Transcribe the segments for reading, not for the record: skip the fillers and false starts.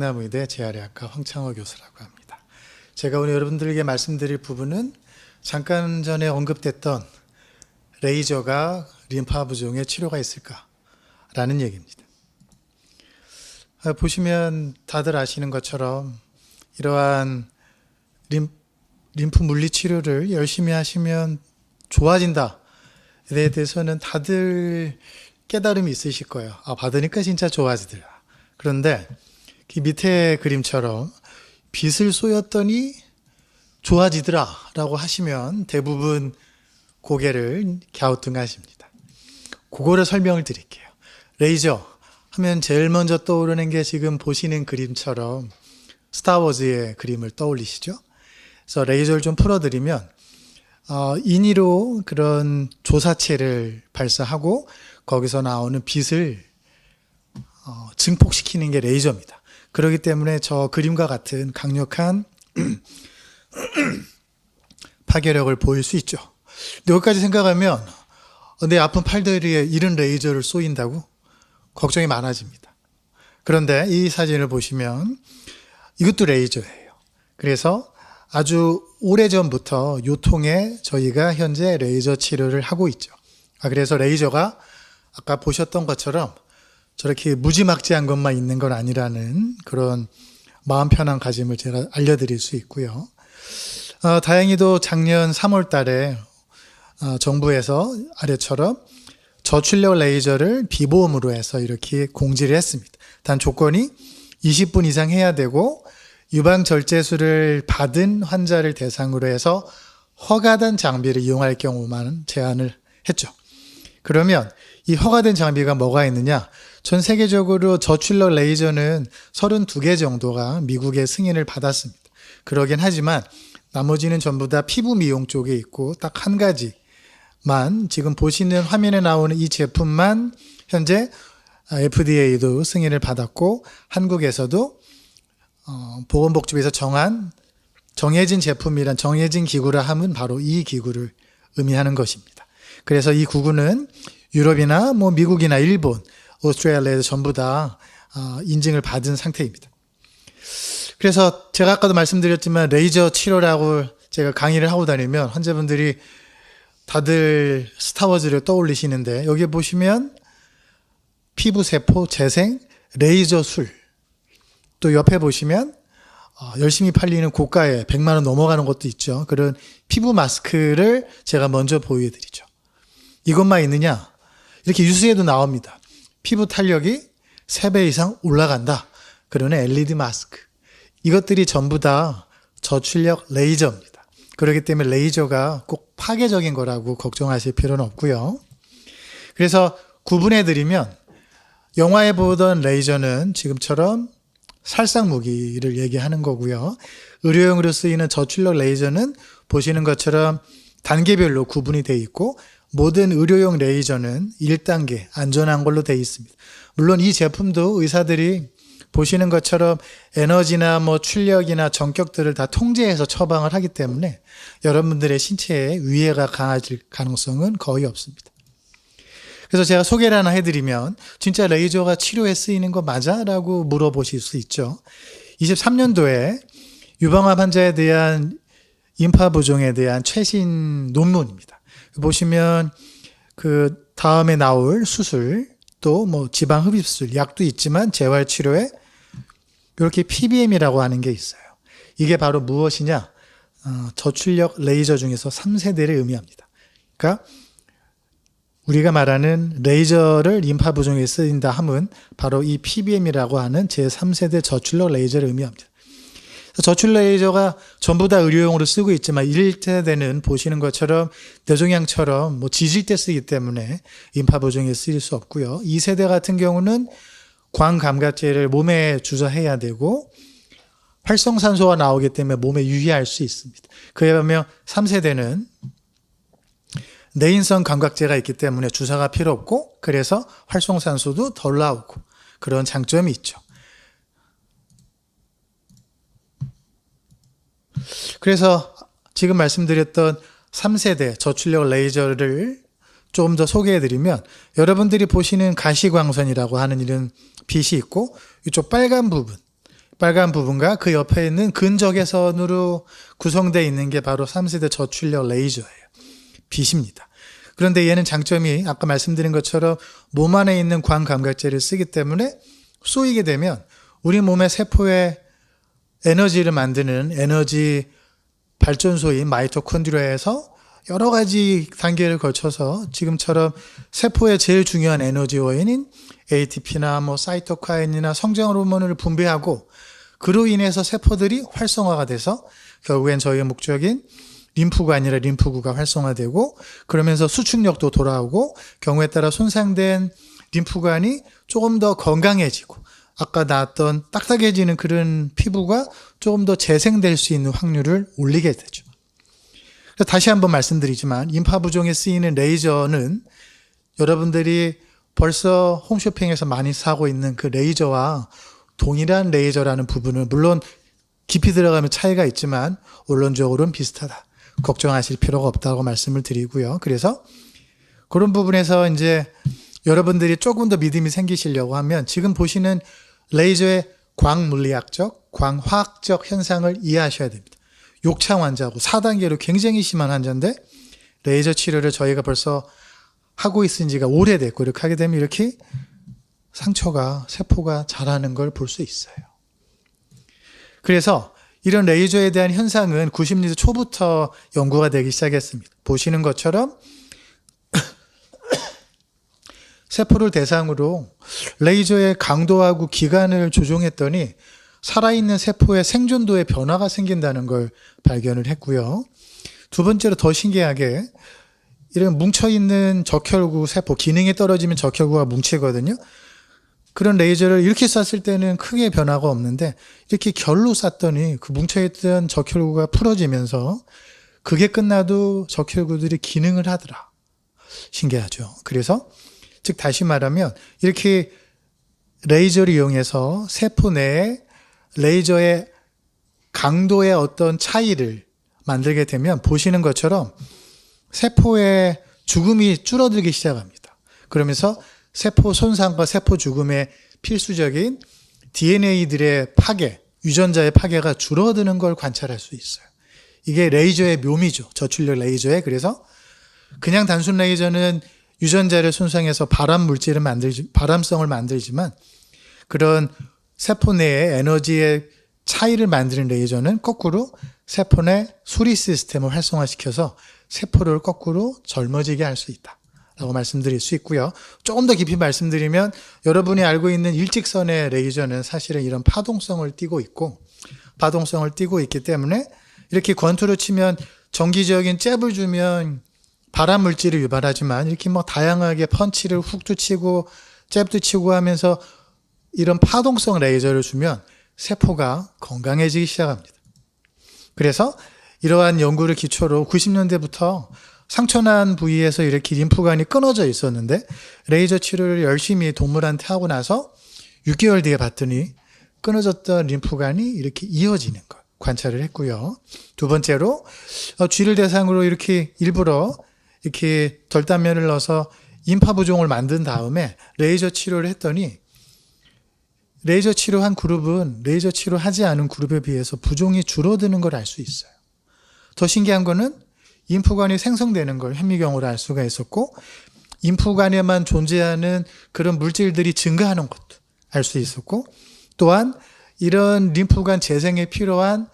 나무의대 재활의학과 황창호 교수라고 합니다. 제가 오늘 여러분들에게 말씀드릴 부분은 잠깐 전에 언급됐던 레이저가 림파 부종에 치료가 있을까라는 얘기입니다. 보시면 다들 아시는 것처럼 이러한 림프 물리 치료를 열심히 하시면 좋아진다에 대해서는 다들 깨달음이 있으실 거예요. 받으니까 진짜 좋아지더라. 그런데 그 밑에 그림처럼 빛을 쏘였더니 좋아지더라 라고 하시면 대부분 고개를 갸우뚱하십니다. 그거를 설명을 드릴게요. 레이저 하면 제일 먼저 떠오르는 게 지금 보시는 그림처럼 스타워즈의 그림을 떠올리시죠? 그래서 레이저를 좀 풀어드리면 인위로 그런 조사체를 발사하고 거기서 나오는 빛을 증폭시키는 게 레이저입니다. 그렇기 때문에 저 그림과 같은 강력한 파괴력을 보일 수 있죠. 근데 여기까지 생각하면 내 아픈 팔다리에 이런 레이저를 쏘인다고 걱정이 많아집니다. 그런데 이 사진을 보시면 이것도 레이저예요. 그래서 아주 오래전부터 요통에 저희가 현재 레이저 치료를 하고 있죠. 그래서 레이저가 아까 보셨던 것처럼 저렇게 무지막지한 것만 있는 건 아니라는 그런 마음 편한 가짐을 제가 알려드릴 수 있고요. 다행히도 작년 3월 달에 정부에서 아래처럼 저출력 레이저를 비보험으로 해서 이렇게 공지를 했습니다. 단 조건이 20분 이상 해야 되고 유방절제술을 받은 환자를 대상으로 해서 허가된 장비를 이용할 경우만 제한을 했죠. 그러면 이 허가된 장비가 뭐가 있느냐? 전 세계적으로 저출력 레이저는 32개 정도가 미국의 승인을 받았습니다. 그러긴 하지만 나머지는 전부 다 피부 미용 쪽에 있고 딱 한 가지만 지금 보시는 화면에 나오는 이 제품만 현재 FDA도 승인을 받았고 한국에서도 보건복지부에서 정해진 제품이란 정해진 기구라 하면 바로 이 기구를 의미하는 것입니다. 그래서 이 기구는 유럽이나 미국이나 일본, 오스트레일리아에서 전부 다 인증을 받은 상태입니다. 그래서 제가 아까도 말씀드렸지만 레이저 치료라고 제가 강의를 하고 다니면 환자분들이 다들 스타워즈를 떠올리시는데 여기 보시면 피부세포 재생, 레이저술 또 옆에 보시면 열심히 팔리는 고가에 100만 원 넘어가는 것도 있죠. 그런 피부 마스크를 제가 먼저 보여드리죠. 이것만 있느냐? 이렇게 뉴스에도 나옵니다. 피부 탄력이 3배 이상 올라간다. 그러는 LED 마스크. 이것들이 전부 다 저출력 레이저입니다. 그렇기 때문에 레이저가 꼭 파괴적인 거라고 걱정하실 필요는 없고요. 그래서 구분해 드리면 영화에 보던 레이저는 지금처럼 살상 무기를 얘기하는 거고요. 의료용으로 쓰이는 저출력 레이저는 보시는 것처럼 단계별로 구분이 되어 있고 모든 의료용 레이저는 1단계 안전한 걸로 되어 있습니다. 물론 이 제품도 의사들이 보시는 것처럼 에너지나 출력이나 전격들을 다 통제해서 처방을 하기 때문에 여러분들의 신체에 위해가 가해질 가능성은 거의 없습니다. 그래서 제가 소개를 하나 해드리면 진짜 레이저가 치료에 쓰이는 거 맞아? 라고 물어보실 수 있죠. 23년도에 유방암 환자에 대한 임파 부종에 대한 최신 논문입니다. 보시면 그 다음에 나올 수술 또 지방 흡입술 약도 있지만 재활 치료에 이렇게 PBM이라고 하는 게 있어요. 이게 바로 무엇이냐? 저출력 레이저 중에서 3세대를 의미합니다. 그러니까 우리가 말하는 레이저를 림파 부종에 쓰인다 함은 바로 이 PBM이라고 하는 제3세대 저출력 레이저를 의미합니다. 저출력 레이저가 전부 다 의료용으로 쓰고 있지만 1세대는 보시는 것처럼 뇌종양처럼 지질 때 쓰기 때문에 임파 부종에 쓰일 수 없고요. 2세대 같은 경우는 광감각제를 몸에 주사해야 되고 활성산소가 나오기 때문에 몸에 유의할 수 있습니다. 그에 반면 3세대는 내인성 감각제가 있기 때문에 주사가 필요 없고 그래서 활성산소도 덜 나오고 그런 장점이 있죠. 그래서 지금 말씀드렸던 3세대 저출력 레이저를 조금 더 소개해드리면 여러분들이 보시는 가시광선이라고 하는 이런 빛이 있고 이쪽 빨간 부분 빨간 부분과 그 옆에 있는 근적외선으로 구성되어 있는 게 바로 3세대 저출력 레이저예요. 빛입니다. 그런데 얘는 장점이 아까 말씀드린 것처럼 몸 안에 있는 광감각제를 쓰기 때문에 쏘이게 되면 우리 몸의 세포에 에너지를 만드는 에너지 발전소인 마이토콘드리아에서 여러 가지 단계를 거쳐서 지금처럼 세포의 제일 중요한 에너지 원인인 ATP나 사이토카인이나 성장 호르몬을 분비하고 그로 인해서 세포들이 활성화가 돼서 결국엔 저희의 목적인 림프가 아니라 림프구가 활성화되고 그러면서 수축력도 돌아오고 경우에 따라 손상된 림프관이 조금 더 건강해지고 아까 나왔던 딱딱해지는 그런 피부가 조금 더 재생될 수 있는 확률을 올리게 되죠. 다시 한번 말씀드리지만 임파부종에 쓰이는 레이저는 여러분들이 벌써 홈쇼핑에서 많이 사고 있는 그 레이저와 동일한 레이저라는 부분은 물론 깊이 들어가면 차이가 있지만 원론적으로는 비슷하다. 걱정하실 필요가 없다고 말씀을 드리고요. 그래서 그런 부분에서 이제 여러분들이 조금 더 믿음이 생기시려고 하면 지금 보시는 레이저의 광물리학적, 광화학적 현상을 이해하셔야 됩니다. 욕창 환자고 4단계로 굉장히 심한 환자인데 레이저 치료를 저희가 벌써 하고 있은 지가 오래됐고 이렇게 하게 되면 이렇게 상처가 세포가 자라는 걸 볼 수 있어요. 그래서 이런 레이저에 대한 현상은 90년대 초부터 연구가 되기 시작했습니다. 보시는 것처럼 세포를 대상으로 레이저의 강도하고 기간을 조종했더니 살아있는 세포의 생존도에 변화가 생긴다는 걸 발견을 했고요. 두 번째로 더 신기하게 이런 뭉쳐있는 적혈구 세포, 기능이 떨어지면 적혈구가 뭉치거든요. 그런 레이저를 이렇게 쐈을 때는 크게 변화가 없는데 이렇게 결로 쐈더니 그 뭉쳐있던 적혈구가 풀어지면서 그게 끝나도 적혈구들이 기능을 하더라. 신기하죠. 그래서 즉 다시 말하면 이렇게 레이저를 이용해서 세포 내에 레이저의 강도의 어떤 차이를 만들게 되면 보시는 것처럼 세포의 죽음이 줄어들기 시작합니다. 그러면서 세포 손상과 세포 죽음의 필수적인 DNA들의 파괴, 유전자의 파괴가 줄어드는 걸 관찰할 수 있어요. 이게 레이저의 묘미죠. 저출력 레이저의. 그래서 그냥 단순 레이저는 유전자를 손상해서 발암성을 만들지만 그런 세포 내에 에너지의 차이를 만드는 레이저는 거꾸로 세포 내 수리 시스템을 활성화시켜서 세포를 거꾸로 젊어지게 할 수 있다. 라고 말씀드릴 수 있고요. 조금 더 깊이 말씀드리면 여러분이 알고 있는 일직선의 레이저는 사실은 이런 파동성을 띠고 있기 때문에 이렇게 권투로 치면 정기적인 잽을 주면 발암 물질을 유발하지만 이렇게 다양하게 펀치를 훅도 치고 잽도 치고 하면서 이런 파동성 레이저를 주면 세포가 건강해지기 시작합니다. 그래서 이러한 연구를 기초로 90년대부터 상처난 부위에서 이렇게 림프관이 끊어져 있었는데 레이저 치료를 열심히 동물한테 하고 나서 6개월 뒤에 봤더니 끊어졌던 림프관이 이렇게 이어지는 걸 관찰을 했고요. 두 번째로 쥐를 대상으로 이렇게 일부러 이렇게 절단면을 넣어서 임파부종을 만든 다음에 레이저 치료를 했더니 레이저 치료한 그룹은 레이저 치료하지 않은 그룹에 비해서 부종이 줄어드는 걸 알 수 있어요. 더 신기한 거는 임프관이 생성되는 걸 현미경으로 알 수가 있었고 임프관에만 존재하는 그런 물질들이 증가하는 것도 알 수 있었고 또한 이런 림프관 재생에 필요한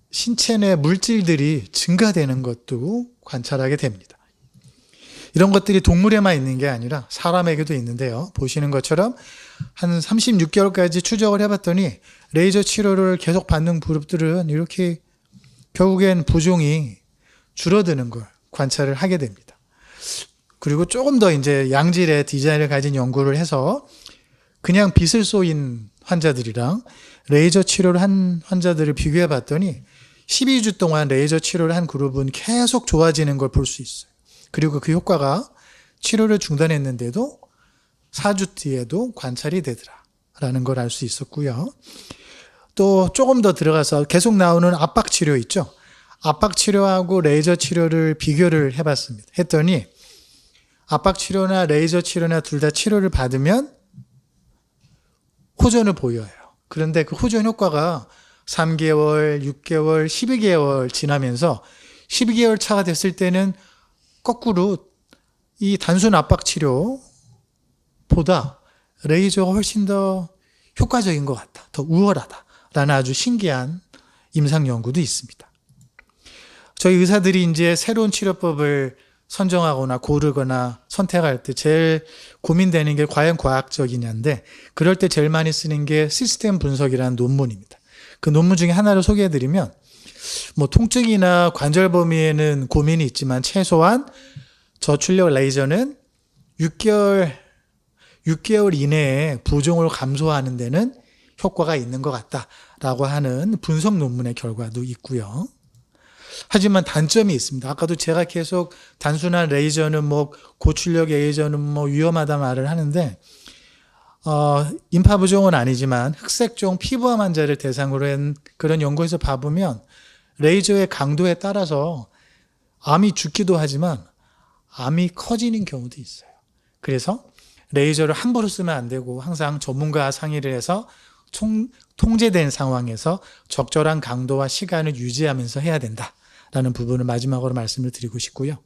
신체 내 물질들이 증가되는 것도 관찰하게 됩니다. 이런 것들이 동물에만 있는 게 아니라 사람에게도 있는데요. 보시는 것처럼 한 36개월까지 추적을 해봤더니 레이저 치료를 계속 받는 그룹들은 이렇게 결국엔 부종이 줄어드는 걸 관찰을 하게 됩니다. 그리고 조금 더 이제 양질의 디자인을 가진 연구를 해서 그냥 빛을 쏘인 환자들이랑 레이저 치료를 한 환자들을 비교해 봤더니 12주 동안 레이저 치료를 한 그룹은 계속 좋아지는 걸 볼 수 있어요. 그리고 그 효과가 치료를 중단했는데도 4주 뒤에도 관찰이 되더라라는 걸 알 수 있었고요. 또 조금 더 들어가서 계속 나오는 압박 치료 있죠. 압박 치료하고 레이저 치료를 비교를 해봤습니다. 했더니 압박 치료나 레이저 치료나 둘 다 치료를 받으면 호전을 보여요. 그런데 그 후전 효과가 3개월, 6개월, 12개월 지나면서 12개월 차가 됐을 때는 거꾸로 이 단순 압박 치료보다 레이저가 훨씬 더 효과적인 것 같다. 더 우월하다라는 아주 신기한 임상 연구도 있습니다. 저희 의사들이 이제 새로운 치료법을 선정하거나 고르거나 선택할 때 제일 고민되는 게 과연 과학적이냐인데, 그럴 때 제일 많이 쓰는 게 시스템 분석이라는 논문입니다. 그 논문 중에 하나를 소개해드리면, 뭐 통증이나 관절 범위에는 고민이 있지만 최소한 저출력 레이저는 6개월 이내에 부종을 감소하는 데는 효과가 있는 것 같다라고 하는 분석 논문의 결과도 있고요. 하지만 단점이 있습니다. 아까도 제가 계속 단순한 레이저는 뭐 고출력 레이저는 뭐 위험하다 말을 하는데, 인파 부종은 아니지만 흑색종 피부암 환자를 대상으로 한 그런 연구에서 봐보면 레이저의 강도에 따라서 암이 죽기도 하지만 암이 커지는 경우도 있어요. 그래서 레이저를 함부로 쓰면 안 되고 항상 전문가와 상의를 해서 통제된 상황에서 적절한 강도와 시간을 유지하면서 해야 된다라는 부분을 마지막으로 말씀을 드리고 싶고요.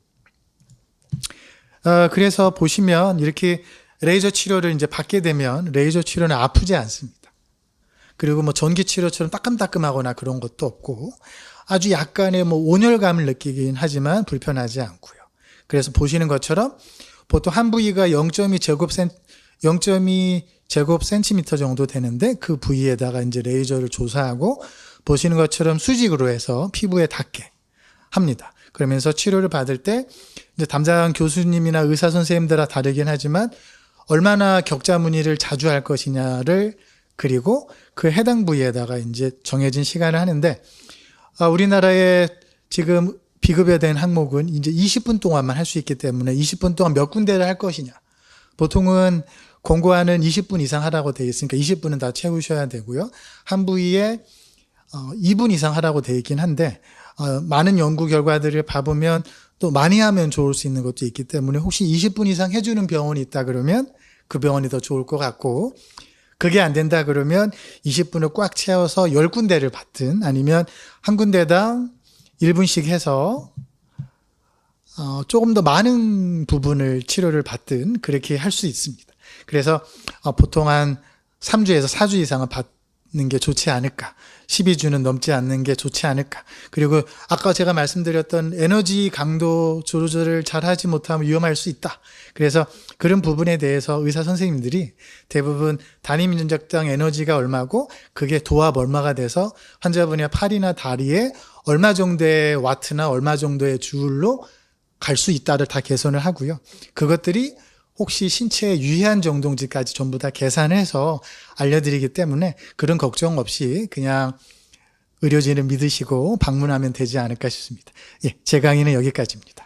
그래서 보시면 이렇게 레이저 치료를 이제 받게 되면 레이저 치료는 아프지 않습니다. 그리고 뭐 전기 치료처럼 따끔따끔하거나 그런 것도 없고 아주 약간의 뭐 온열감을 느끼긴 하지만 불편하지 않고요. 그래서 보시는 것처럼 보통 한 부위가 0.2 제곱센티미터 정도 되는데 그 부위에다가 이제 레이저를 조사하고 보시는 것처럼 수직으로 해서 피부에 닿게 합니다. 그러면서 치료를 받을 때 이제 담당 교수님이나 의사 선생님들과 다르긴 하지만 얼마나 격자 무늬를 자주 할 것이냐를 그리고 그 해당 부위에다가 이제 정해진 시간을 하는데, 우리나라에 지금 비급여된 항목은 이제 20분 동안만 할 수 있기 때문에 20분 동안 몇 군데를 할 것이냐. 보통은 권고하는 20분 이상 하라고 되어 있으니까 20분은 다 채우셔야 되고요. 한 부위에 2분 이상 하라고 되어 있긴 한데, 많은 연구 결과들을 봐보면 또 많이 하면 좋을 수 있는 것도 있기 때문에 혹시 20분 이상 해주는 병원이 있다 그러면 그 병원이 더 좋을 것 같고, 그게 안 된다 그러면 20분을 꽉 채워서 10군데를 받든 아니면 한 군데당 1분씩 해서 조금 더 많은 부분을 치료를 받든 그렇게 할 수 있습니다. 그래서 보통 한 3주에서 4주 이상은 받는 게 좋지 않을까. 12주는 넘지 않는 게 좋지 않을까. 그리고 아까 제가 말씀드렸던 에너지 강도 조절을 잘 하지 못하면 위험할 수 있다. 그래서 그런 부분에 대해서 의사 선생님들이 대부분 단위 민족당 에너지가 얼마고 그게 도합 얼마가 돼서 환자분의 팔이나 다리에 얼마 정도의 와트나 얼마 정도의 줄로 갈 수 있다를 다 개선을 하고요. 그것들이 혹시 신체에 유해한 정도인지까지 전부 다 계산해서 알려드리기 때문에 그런 걱정 없이 그냥 의료진을 믿으시고 방문하면 되지 않을까 싶습니다. 예, 제 강의는 여기까지입니다.